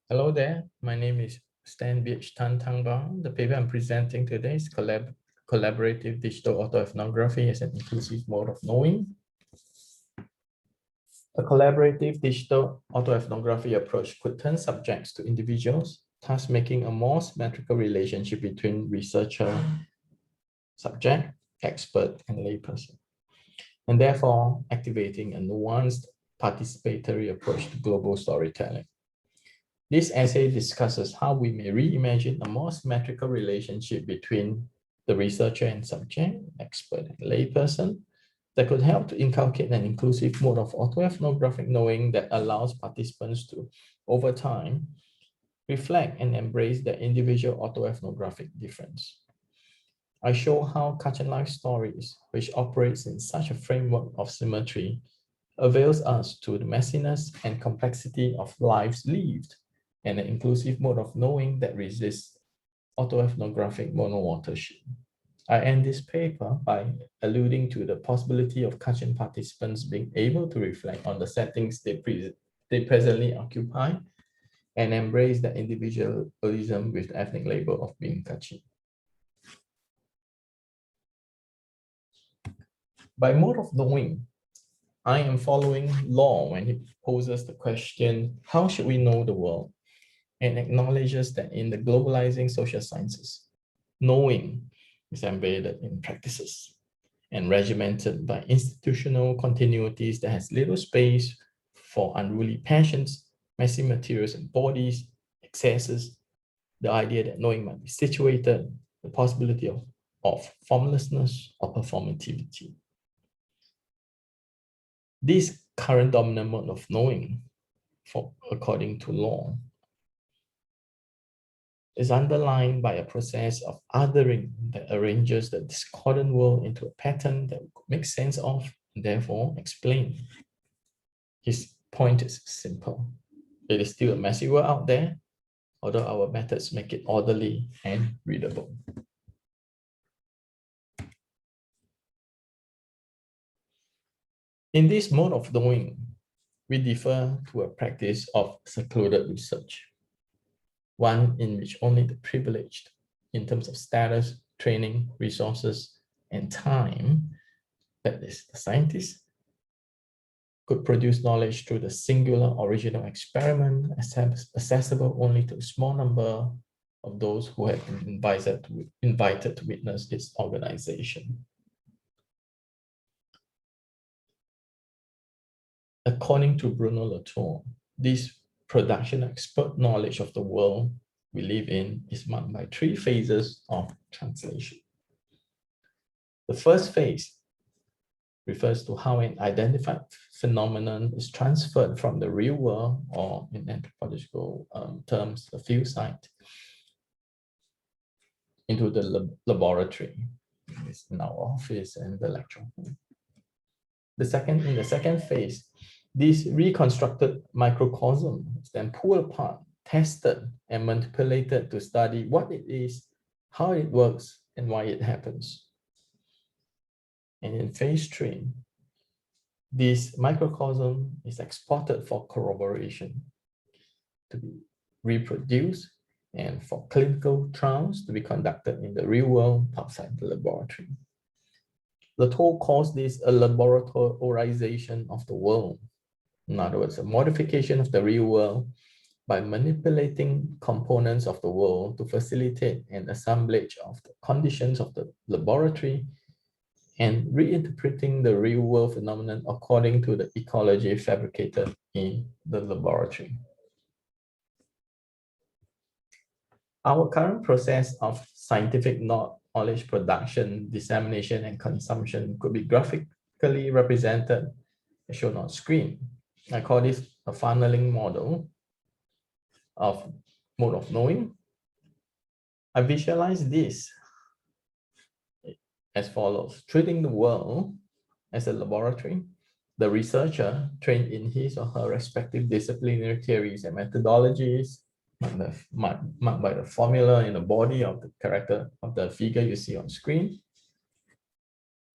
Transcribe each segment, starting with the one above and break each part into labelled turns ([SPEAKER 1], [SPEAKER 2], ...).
[SPEAKER 1] Hello there, my name is Tan-Tangbau. The paper I'm presenting today is Collaborative Digital Autoethnography as an Inclusive Mode of Knowing. A collaborative digital autoethnography approach could turn subjects to individuals, thus making a more symmetrical relationship between researcher, subject, expert, and layperson, and therefore activating a nuanced participatory approach to global storytelling. This essay discusses how we may reimagine a more symmetrical relationship between the researcher and subject, expert and layperson, that could help to inculcate an inclusive mode of autoethnographic knowing that allows participants to, over time, reflect and embrace their individual autoethnographic difference. I show how kachinlifestories, which operates in such a framework of symmetry, avails us to the messiness and complexity of lives lived and an inclusive mode of knowing that resists autoethnographic monoauthorship. I end this paper by alluding to the possibility of Kachin participants being able to reflect on the settings they presently occupy and embrace the individualism with the ethnic label of being Kachin. By mode of knowing, I am following law when it poses the question, how should we know the world? And acknowledges that in the globalizing social sciences, knowing is embedded in practices and regimented by institutional continuities that has little space for unruly passions, messy materials and bodies, excesses, the idea that knowing might be situated, the possibility of formlessness or performativity. This current dominant mode of knowing, according to law, is underlined by a process of othering that arranges the discordant world into a pattern that we could make sense of and therefore explain. His point is simple. It is still a messy world out there, although our methods make it orderly and readable. In this mode of knowing, we differ to a practice of secluded research, one in which only the privileged, in terms of status, training, resources, and time, that is, the scientists, could produce knowledge through the singular original experiment, accessible only to a small number of those who have been invited to witness its organization. According to Bruno Latour, this production expert knowledge of the world we live in is marked by three phases of translation. The first phase refers to how an identified phenomenon is transferred from the real world, or in anthropological terms, the field site, into the laboratory, in our office and the lecture room. In the second phase, this reconstructed microcosm is then pulled apart, tested, and manipulated to study what it is, how it works, and why it happens. And in phase 3, this microcosm is exported for corroboration, to be reproduced, and for clinical trials to be conducted in the real world outside the laboratory. Latour calls this a laboratorization of the world. In other words, a modification of the real world by manipulating components of the world to facilitate an assemblage of the conditions of the laboratory and reinterpreting the real world phenomenon according to the ecology fabricated in the laboratory. Our current process of scientific knowledge production, dissemination, and consumption could be graphically represented as shown on screen. I call this a funneling model of mode of knowing. I visualize this as follows: treating the world as a laboratory, the researcher, trained in his or her respective disciplinary theories and methodologies, marked by the formula in the body of the character of the figure you see on screen,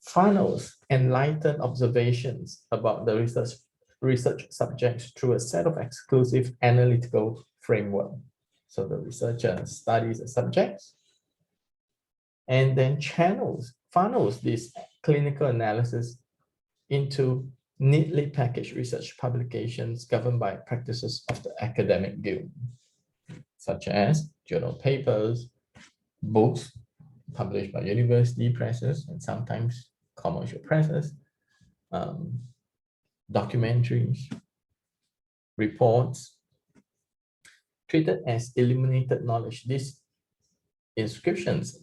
[SPEAKER 1] funnels enlightened observations about the research research subjects through a set of exclusive analytical framework. So the researcher studies the subjects and then funnels this clinical analysis into neatly packaged research publications governed by practices of the academic guild, such as journal papers, books published by university presses and sometimes commercial presses, documentaries, reports. Treated as illuminated knowledge, these inscriptions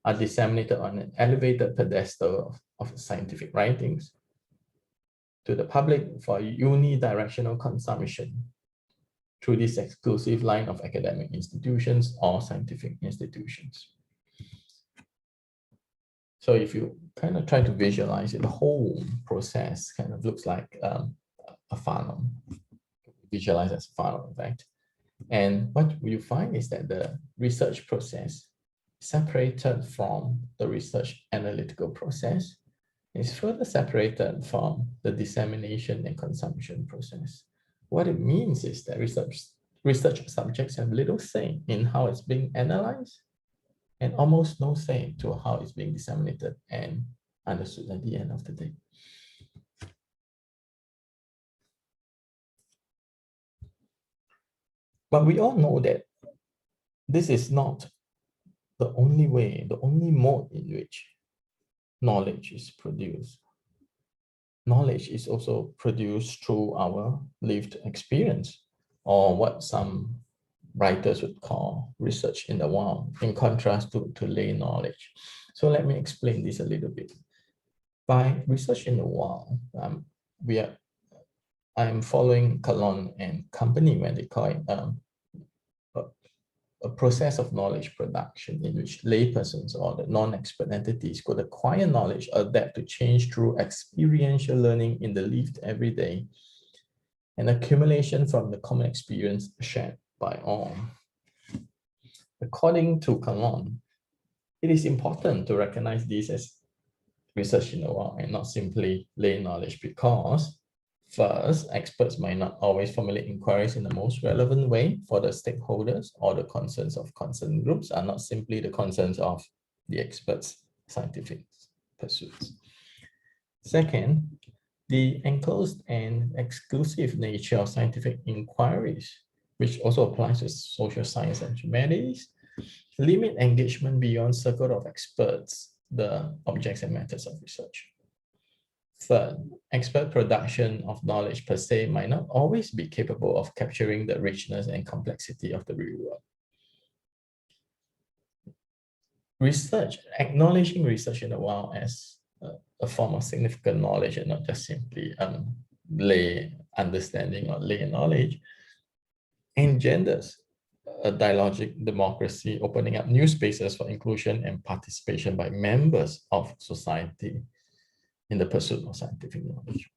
[SPEAKER 1] are disseminated on an elevated pedestal of scientific writings to the public for unidirectional consumption through this exclusive line of academic institutions or scientific institutions. So if you kind of try to visualize it, the whole process kind of looks like a funnel, visualize as a funnel, in fact. And what you find is that the research process separated from the research analytical process is further separated from the dissemination and consumption process. What it means is that research subjects have little say in how it's being analyzed and almost no say to how it's being disseminated and understood at the end of the day. But we all know that this is not the only way, the only mode in which knowledge is produced. Knowledge is also produced through our lived experience, or what some writers would call research in the wild, in contrast to lay knowledge. So let me explain this a little bit. By research in the wild, I'm following Calon and company when they call it a process of knowledge production in which laypersons or the non-expert entities could acquire knowledge, adapt to change through experiential learning in the lived everyday, and accumulation from the common experience shared by all. According to Calon, it is important to recognize this as research in the wild and not simply lay knowledge because, first, experts might not always formulate inquiries in the most relevant way for the stakeholders, or the concerns of concerned groups are not simply the concerns of the experts' scientific pursuits. Second, the enclosed and exclusive nature of scientific inquiries, which also applies to social science and humanities, limit engagement beyond circle of experts, the objects and methods of research. Third, expert production of knowledge per se might not always be capable of capturing the richness and complexity of the real world. Research, acknowledging research in the wild as a form of significant knowledge and not just simply lay understanding or lay knowledge, engenders a dialogic democracy, opening up new spaces for inclusion and participation by members of society in the pursuit of scientific knowledge.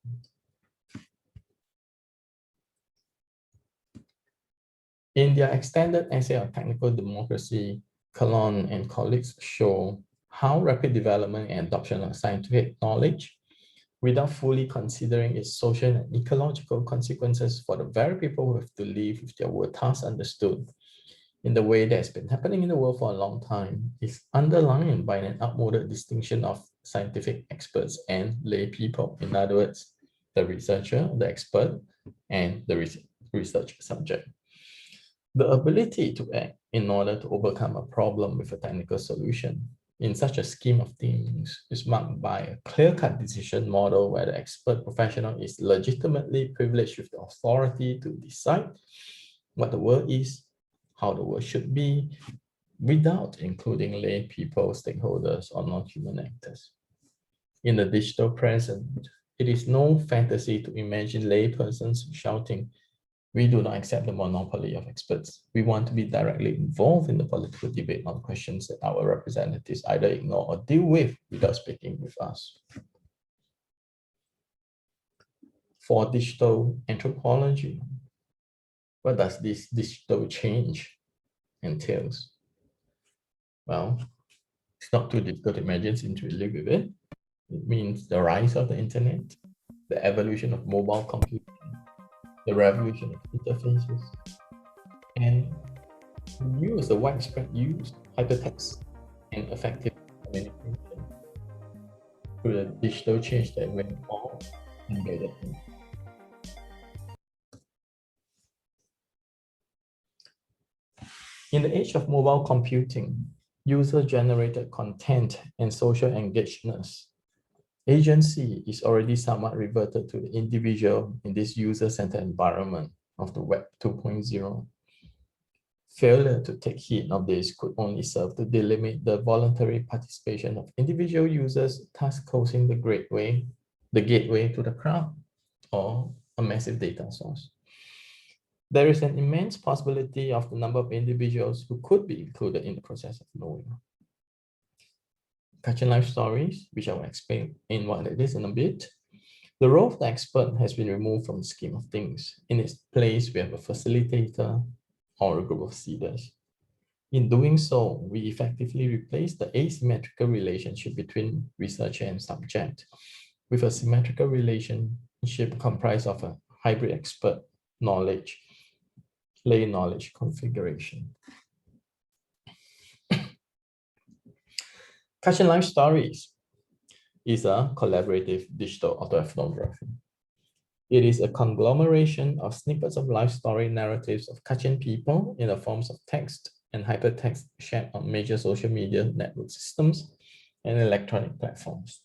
[SPEAKER 1] In their extended essay on technical democracy, Calon and colleagues show how rapid development and adoption of scientific knowledge, without fully considering its social and ecological consequences for the very people who have to live with their world tasks understood in the way that has been happening in the world for a long time, is underlined by an outmoded distinction of scientific experts and lay people. In other words, the researcher, the expert, and the research subject. The ability to act in order to overcome a problem with a technical solution in such a scheme of things is marked by a clear-cut decision model where the expert professional is legitimately privileged with the authority to decide what the world is, how the world should be, without including lay people, stakeholders, or non-human actors. In the digital present, it is no fantasy to imagine laypersons shouting, "We do not accept the monopoly of experts. We want to be directly involved in the political debate on questions that our representatives either ignore or deal with without speaking with us." For digital anthropology, what does this digital change entails? Well, it's not too difficult to imagine since we live with it. It means the rise of the internet, the evolution of mobile computing, the revolution of interfaces, and the widespread use of hypertext and effective communication through the digital change that we're all embedded in. In the age of mobile computing, user-generated content and social engagement, agency is already somewhat reverted to the individual in this user-centered environment of the Web 2.0. Failure to take heed of this could only serve to delimit the voluntary participation of individual users, thus causing the gateway to the crowd or a massive data source. There is an immense possibility of the number of individuals who could be included in the process of knowing. Kachinlifestories, which I will explain in what it is in a bit. The role of the expert has been removed from the scheme of things. In its place, we have a facilitator or a group of seeders. In doing so, we effectively replace the asymmetrical relationship between researcher and subject with a symmetrical relationship comprised of a hybrid expert knowledge, lay knowledge configuration. Kachinlifestories is a collaborative digital autoethnography. It is a conglomeration of snippets of life story narratives of Kachin people in the forms of text and hypertext shared on major social media network systems and electronic platforms.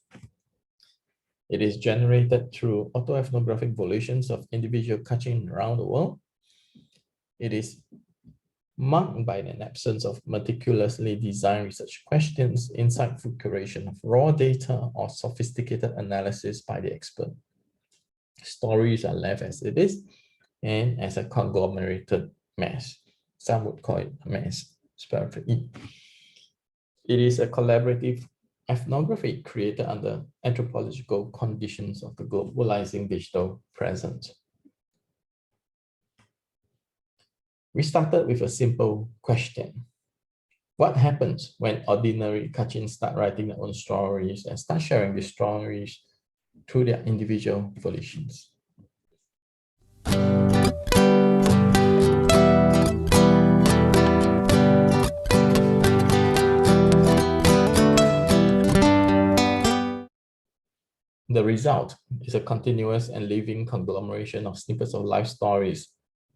[SPEAKER 1] It is generated through autoethnographic volitions of individual Kachin around the world. It is marked by an absence of meticulously designed research questions, insightful curation of raw data, or sophisticated analysis by the expert. Stories are left as it is and as a conglomerated mess. Some would call it a mess, spelled with E. It is a collaborative ethnography created under anthropological conditions of the globalizing digital present. We started with a simple question. What happens when ordinary Kachin start writing their own stories and start sharing these stories through their individual volitions? The result is a continuous and living conglomeration of snippets of life stories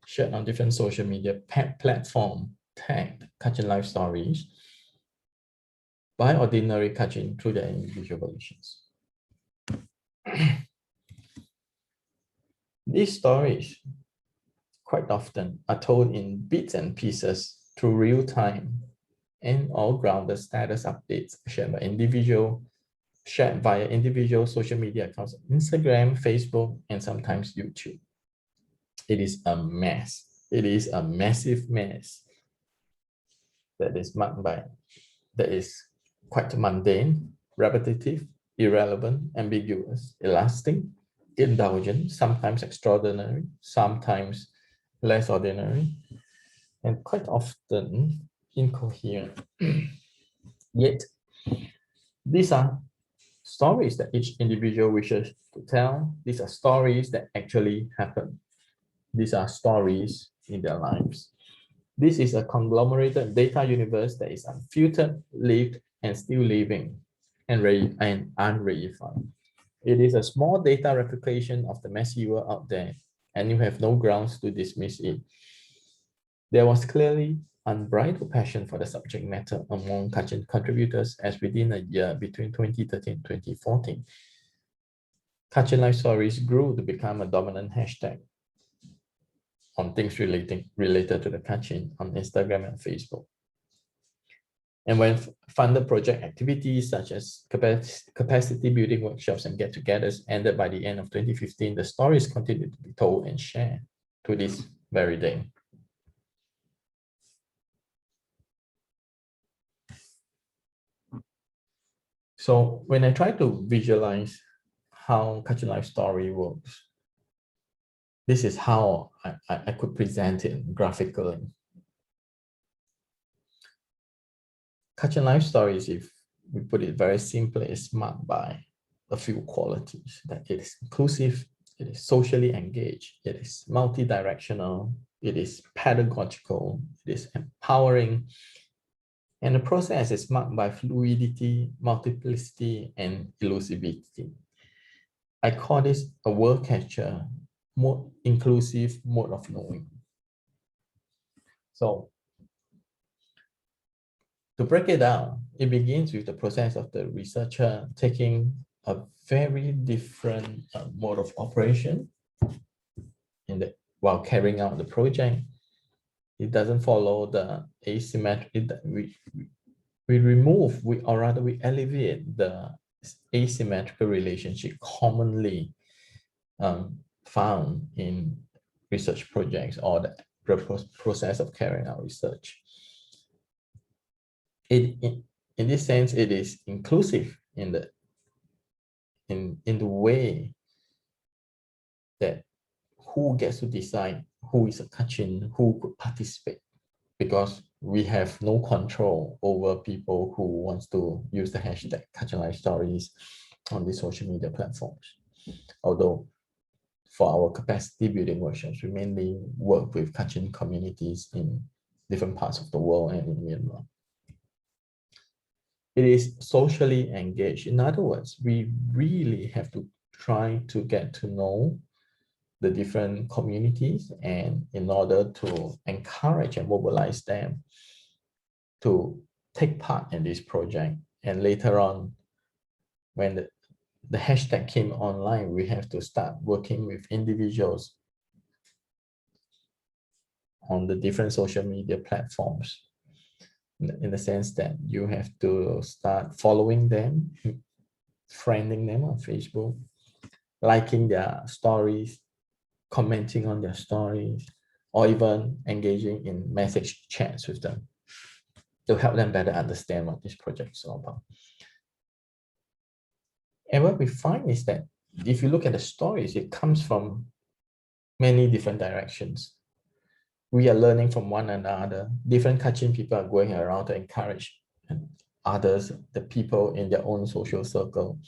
[SPEAKER 1] shared on different social media platforms tagged Kachinlifestories by ordinary Kachin through their individual volitions. These stories quite often are told in bits and pieces through real time and all grounded status updates shared via individual social media accounts on Instagram, Facebook, and sometimes YouTube. It is a mess. It is a massive mess that is quite mundane, repetitive, irrelevant, ambiguous, elastic, indulgent, sometimes extraordinary, sometimes less ordinary, and quite often incoherent. Yet, these are stories that each individual wishes to tell. These are stories that actually happen. These are stories in their lives. This is a conglomerated data universe that is unfiltered, lived, and still living, and unreified. It is a small data replication of the messy world out there, and you have no grounds to dismiss it. There was clearly unbridled passion for the subject matter among Kachin contributors as within a year between 2013 and 2014, Kachinlifestories grew to become a dominant hashtag on things related to the Kachin on Instagram and Facebook. And when funded project activities such as capacity building workshops and get-togethers ended by the end of 2015, the stories continued to be told and shared to this very day. So when I try to visualize how Kachinlifestory works, this is how I could present it graphically. Kachinlifestories, if we put it very simply, is marked by a few qualities: that it is inclusive, it is socially engaged, it is multi-directional, it is pedagogical, it is empowering, and the process is marked by fluidity, multiplicity, and elusivity. I call this a word catcher, more inclusive mode of knowing. So to break it down, it begins with the process of the researcher taking a very different mode of operation while carrying out the project. It doesn't follow the asymmetry. We remove, or rather we elevate the asymmetrical relationship commonly found in research projects or the process of carrying out research. In this sense, it is inclusive in the way that who gets to decide who is a kachin, who could participate, because we have no control over people who wants to use the hashtag kachinlifestories on the social media platforms. Although for our capacity building workshops, we mainly work with kachin communities in different parts of the world and in Myanmar. It is socially engaged. In other words, we really have to try to get to know the different communities, and in order to encourage and mobilize them to take part in this project. And later on, when the hashtag came online, we have to start working with individuals on the different social media platforms, in the sense that you have to start following them, friending them on Facebook, liking their stories, commenting on their stories, or even engaging in message chats with them to help them better understand what this project is all about. And what we find is that if you look at the stories, it comes from many different directions. We are learning from one another. Different Kachin people are going around to encourage others, the people in their own social circle,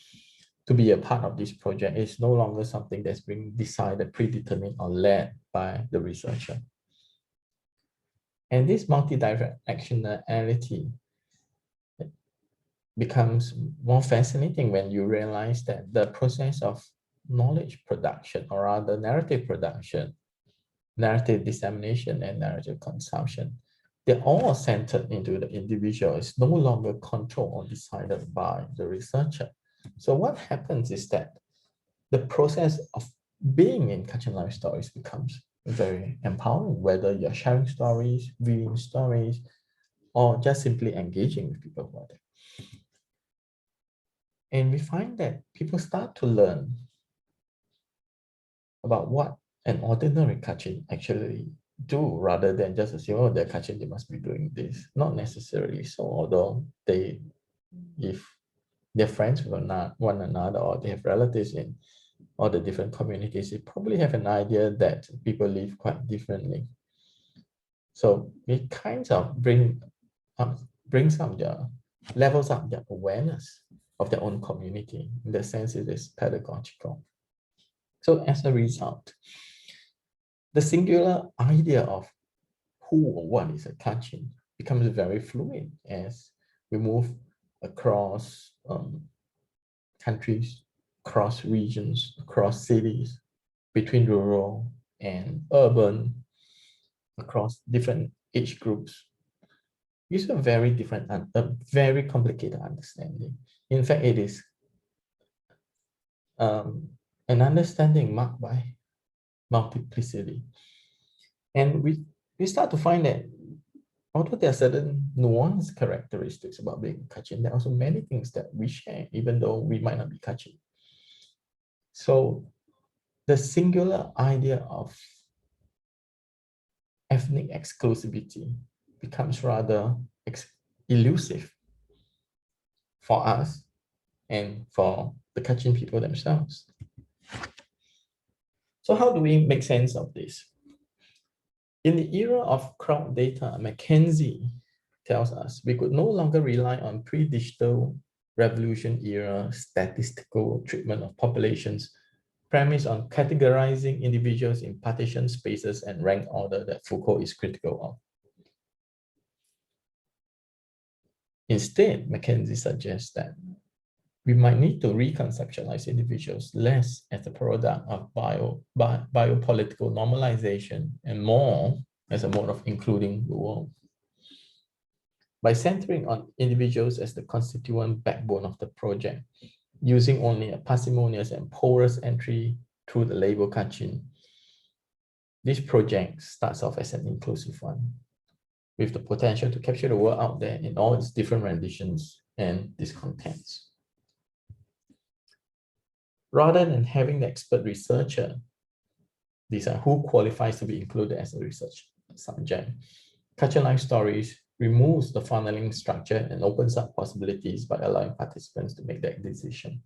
[SPEAKER 1] to be a part of this project. It's no longer something that's being decided, predetermined, or led by the researcher. And this multi-directionality becomes more fascinating when you realize that the process of knowledge production, or rather narrative production, narrative dissemination, and narrative consumption, they're all centered into the individual. It's no longer controlled or decided by the researcher. So what happens is that the process of being in Kachin Life Stories becomes very empowering, whether you're sharing stories, viewing stories, or just simply engaging with people who are there. And we find that people start to learn about what an ordinary Kachin actually do, rather than just assume, oh, they're Kachin, they must be doing this. Not necessarily so, although if they're friends with one another, or they have relatives in all the different communities, they probably have an idea that people live quite differently. So it kind of levels up their awareness of their own community. In the sense, it is pedagogical. So as a result, the singular idea of who or what is a Kachin becomes very fluid as we move across countries, across regions, across cities, between rural and urban, across different age groups. It's a very different, a very complicated understanding. In fact, it is an understanding marked by multiplicity. And we start to find that although there are certain nuanced characteristics about being Kachin, there are also many things that we share, even though we might not be Kachin. So the singular idea of ethnic exclusivity becomes rather elusive for us and for the Kachin people themselves. So how do we make sense of this? In the era of crowd data, McKinsey tells us we could no longer rely on pre-digital Revolution-era statistical treatment of populations premised on categorizing individuals in partition spaces and rank order that Foucault is critical of. Instead, Mackenzie suggests that we might need to reconceptualize individuals less as a product of biopolitical normalization and more as a mode of including the world. By centering on individuals as the constituent backbone of the project, using only a parsimonious and porous entry through the label Kachin, this project starts off as an inclusive one, with the potential to capture the world out there in all its different renditions and discontents. Rather than having the expert researcher decide who qualifies to be included as a research subject, Kachin Life Stories removes the funneling structure and opens up possibilities by allowing participants to make that decision.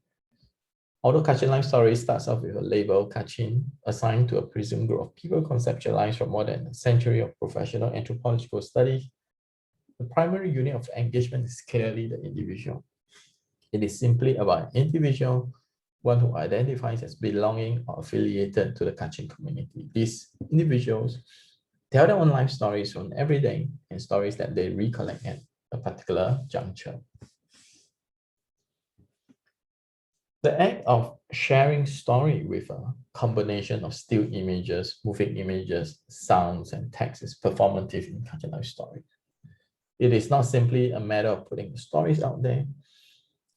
[SPEAKER 1] Although Kachin Life Stories starts off with a label, Kachin, assigned to a presumed group of people conceptualized from more than a century of professional anthropological study, the primary unit of engagement is clearly the individual. It is simply about an individual, one who identifies as belonging or affiliated to the Kachin community. These individuals tell their own life stories from every day and stories that they recollect at a particular juncture. The act of sharing story with a combination of still images, moving images, sounds, and text is performative in Kachin Life Stories. It is not simply a matter of putting the stories out there.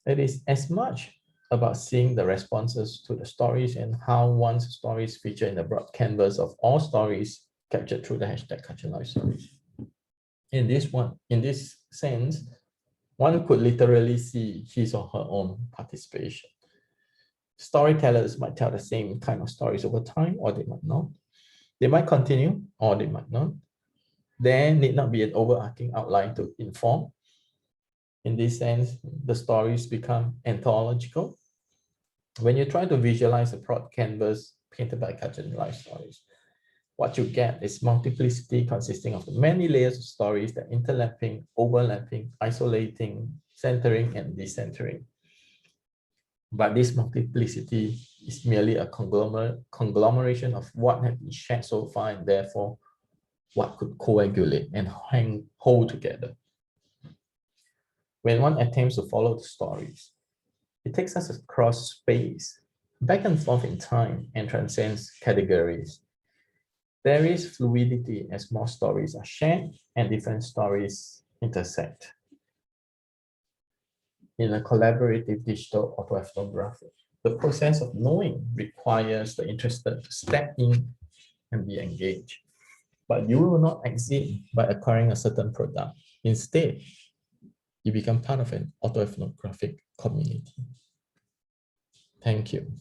[SPEAKER 1] It is as much about seeing the responses to the stories and how one's stories feature in the broad canvas of all stories captured through the hashtag Kachin Life Stories. In this sense, one could literally see his or her own participation. Storytellers might tell the same kind of stories over time, or they might not. They might continue, or they might not. There need not be an overarching outline to inform. In this sense, the stories become anthological. When you try to visualize a broad canvas painted by Kachin Life Stories, what you get is multiplicity consisting of the many layers of stories that interlapping, overlapping, isolating, centering, and decentering. But this multiplicity is merely a conglomeration of what has been shared so far, and therefore what could coagulate and hold together. When one attempts to follow the stories, it takes us across space, back and forth in time, and transcends categories. There is fluidity as more stories are shared and different stories intersect. In a collaborative digital autoethnography, the process of knowing requires the interested to step in and be engaged. But you will not exit by acquiring a certain product. Instead, you become part of an autoethnographic community. Thank you.